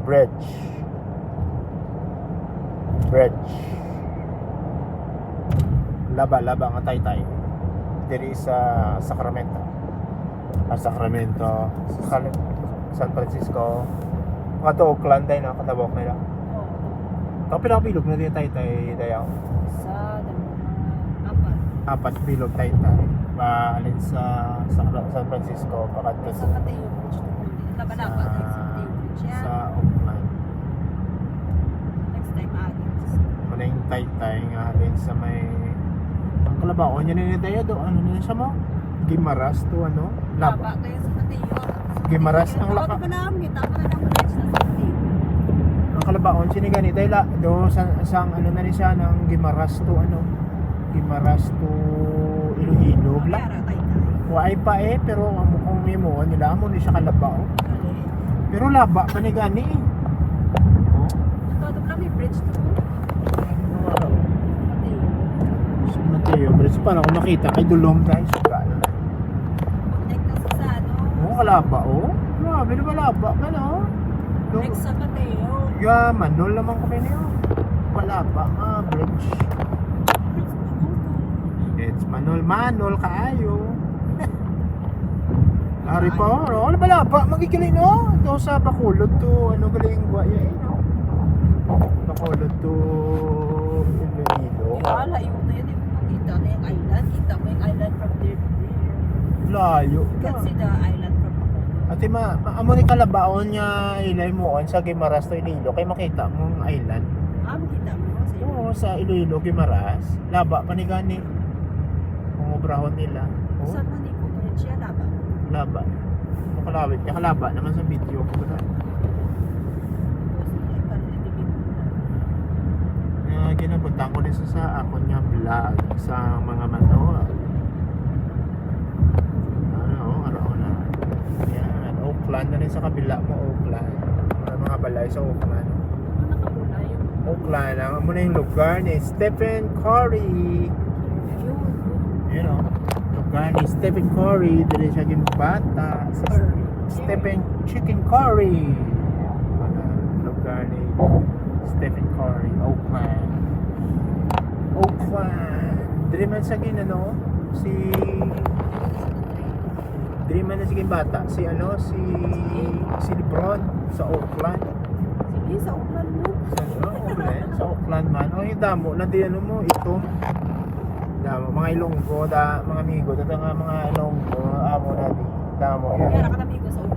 Bridge. Laba nga Taytay. Diri sa Sacramento. San Francisco. Mga to Oakland din, katabok nila. Ito pinakabilog na din Taytay dayaw. Sa Apat bilog Taytay. Alin sa San Francisco, pakat sa sa Mateo Bridge. Laban-laban sa Mateo Bridge yan. sa Oakland. Next time agad. Muna yung Taytay nga alin sa may ang kalabaon niya na tayo do. Ano na siya mo? Gimaras to ano? Laba kayo sa Mateo. Gimaras ang laka. Ako ba naman, kita ko na lang bridge na sa Mateo. Ang kalabaon siniganit ay do sang ano na ni siya ng Gimaras to ano? Gimaras to Iloilo bla. Para Taytay. Wa ay pa pero kung mo nila mo ni siya kalabao. Pero laba pa ni gani eh. Ito lang may bridge to. Mateo. Sa Mateo, Bridge pa na ako nakita kay Dulom tayo sa gano. Connect na sa ano. Kalaba grabe na malaba ka no? Next sa Mateo. Manol naman kami niyo. Malaba nga bridge. It's Manol kaayo. Ari pa, ano malaba magigiling no? Ito sa Bacolod to ano galing guaya no? Bacolod to Iloilo. Wala yung na yun. Kita na yung island. Kita mo yung island from there to there. Layo You can see the island from Bacolod. Ate amo ni kalabaon niya ilay mo sa Gimaras to Iloilo kay makita mo ang island. Makita mo sa iyo. Oo, sa Iloilo Gimaras. Laba pa ni gani. Ang obrahon nila. Oo, Saan man ikaw bridge yan, laba? laba. Makalawit ka kalaba naman sa video ko na. Ginabutan ko din sa ako niya vlog sa mga manoa. Araw na. Yan, Oakland na rin sa kabila mo, Oakland. Mga balay sa Oakland. Ano nakapula yun? Oakland, ang muna yung lugar ni Stephen Curry. Yun. You know, lugar ni Stephen Curry. Dili siya gimbata. Si Stephen Chicken Curry. Lugar ni Stephen Curry, Oakland. Dili man sa ginano si Dili man na sige bata si Lebron sa Oakland. Sige, sa Oakland mo. Sa Oakland man. O yung damo na di ano mo ito. Damo mga Ilonggo mga amigo nga mga Ilonggo amo na di damo yan. Kaya ka namigo sa Oakland.